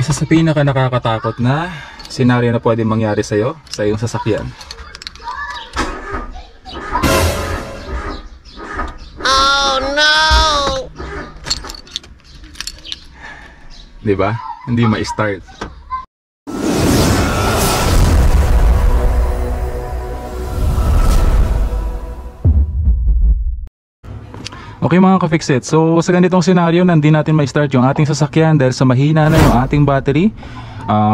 Isa sa pinaka nakakatakot na senaryo na pwedeng mangyari sa'yo, sa iyong sasakyan. Oh no! Diba? Hindi ma-start. Okay mga ka-fixit, so sa ganitong senaryo hindi natin ma-start yung ating sasakyan dahil sa mahina na yung ating battery.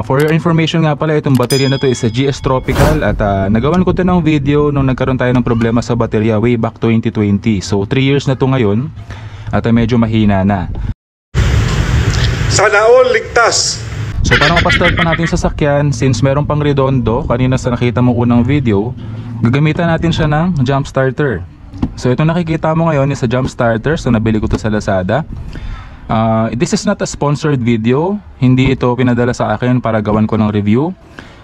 For your information nga pala, itong baterya na to is a GS Tropical at nagawan ko to ng video nung nagkaroon tayo ng problema sa baterya way back 2020. So 3 years na to ngayon at medyo mahina na. Sana all ligtas! So para mapastart pa natin sasakyan, since meron pang redondo, kanina sa nakita mo unang video, gagamitan natin siya ng jump starter. So ito nakikita mo ngayon is a jump starter. So nabili ko to sa Lazada. This is not a sponsored video. Hindi ito pinadala sa akin para gawan ko ng review.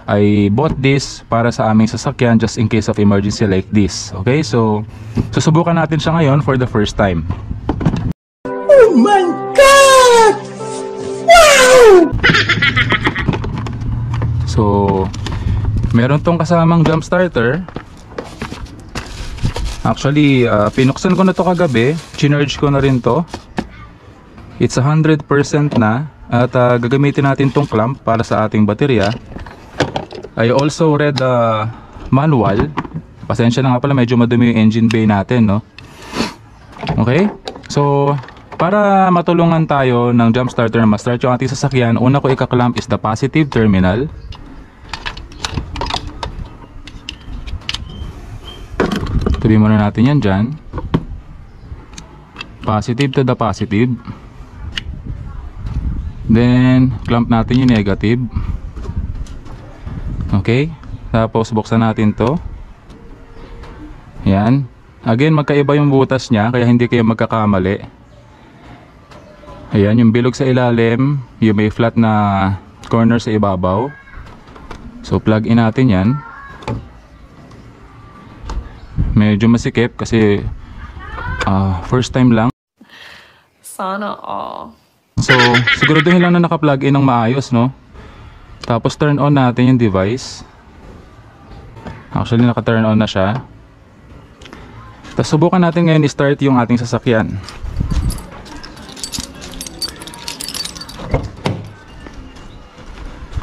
I bought this para sa aming sasakyan just in case of emergency like this. Okay, so susubukan natin siya ngayon for the first time. Oh my God! Wow! So meron tong kasamang jump starter. Actually, pinuksan ko na to kagabi. Chinurge ko na rin to. It's 100% na. At gagamitin natin tong clamp para sa ating baterya. I also read the manual. Pasensya na nga pala, medyo madumi yung engine bay natin, no? Okay? So, para matulungan tayo ng jump starter na ma-start yung ating sasakyan, una ko ika-clamp is the positive terminal. Tabi muna natin yan dyan. Positive to the positive. Then clamp natin yung negative. Okay. Tapos buksan natin to. Yan. Again, magkaiba yung butas niya, kaya hindi kayo magkakamali. Ayan, yung bilog sa ilalim, yung may flat na corner sa ibabaw. So plug in natin yan. Medyo masikip kasi first time lang. Sana all. So siguraduhin lang na naka-plug in ng maayos, no? Tapos turn on natin yung device. Actually naka-turn on na siya. Tapos subukan natin ngayon i-start yung ating sasakyan.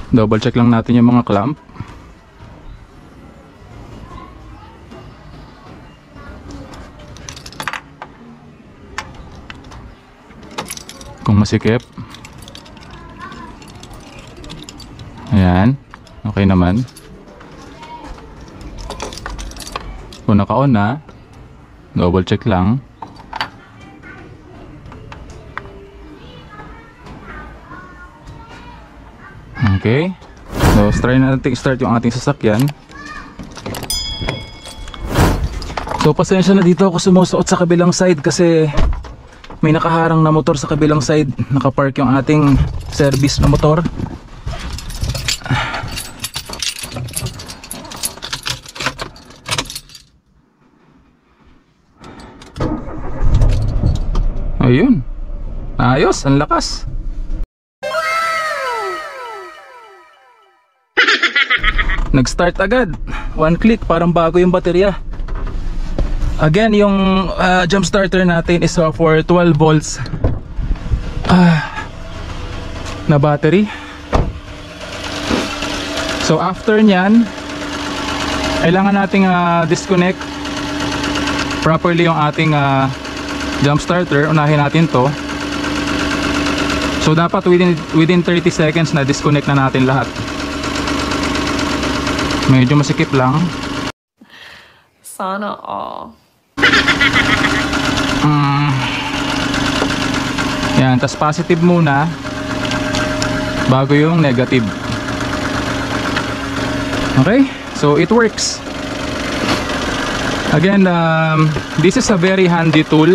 Double check lang natin yung mga clamp. Kung masikip. Ayan. Okay naman. Kung naka-on na, double check lang. Okay. So, try na natin i-start yung ating sasakyan. So, pasensya na dito ako sumusuot sa kabilang side kasi may nakaharang na motor sa kabilang side. Nakapark yung ating service na motor. Ayun. Ayos, ang lakas. Nag-start agad. One click, parang bago yung baterya. Again, yung jump starter natin is for 12 volts na battery. So after nyan, kailangan nating disconnect properly yung ating jump starter. Unahin natin to. So dapat within 30 seconds na disconnect na natin lahat. Medyo masikip lang. Sana all. Yan, tas positive muna bago yung negative. Okay, so it works. Again, this is a very handy tool.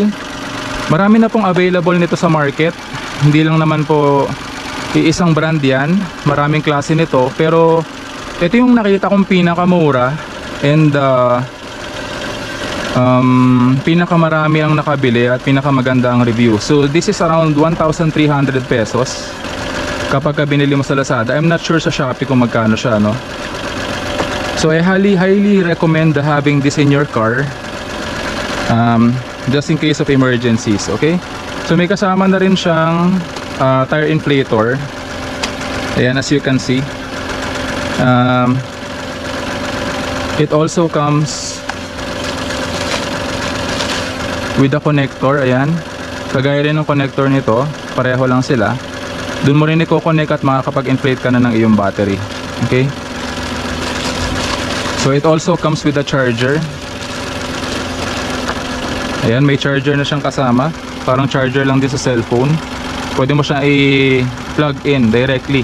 Marami na pong available nito sa market. Hindi lang naman po iisang brand yan. Maraming klase nito. Pero ito yung nakita kong pinakamura and pinakamarami ang nakabili at pinakamaganda ang review. So this is around 1,300 pesos. kapag ka binili mo sa Lazada. I'm not sure sa Shopee kung magkano siya, no? So I highly recommend having this in your car, just in case of emergencies. Okay, so may kasama na rin siyang tire inflator. Ayan, as you can see. It also comes with a connector. Ayan, kagaya rin ng connector nito, pareho lang sila. Doon mo rin i-connect at makakapag-inflate ka na ng iyong battery. Okay, so it also comes with a charger. Ayan, may charger na siyang kasama. Parang charger lang din sa cellphone. Pwede mo siyang i-plug in directly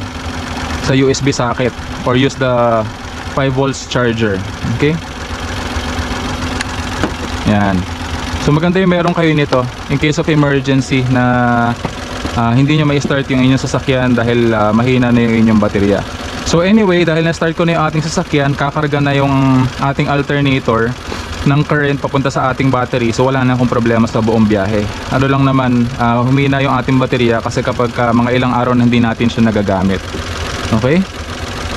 sa USB socket or use the 5 volts charger. Okay, yan. So maganda yung meron kayo nito in case of emergency na hindi nyo ma-start yung inyong sasakyan dahil mahina na yung inyong baterya. So anyway, dahil na-start ko na yung ating sasakyan, kakarga na yung ating alternator ng current papunta sa ating battery. So wala na akong problema sa buong biyahe. Ano lang naman, humina yung ating baterya kasi kapag mga ilang araw na hindi natin siya nagagamit. Okay?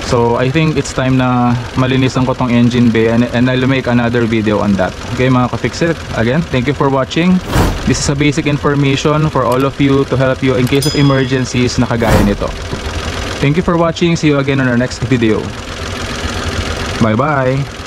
So I think it's time na malinisan ko tong engine bay, and I'll make another video on that. Okay mga ka-fixit, again, thank you for watching. This is a basic information for all of you to help you in case of emergencies na kagaya nito. Thank you for watching. See you again on our next video. Bye bye.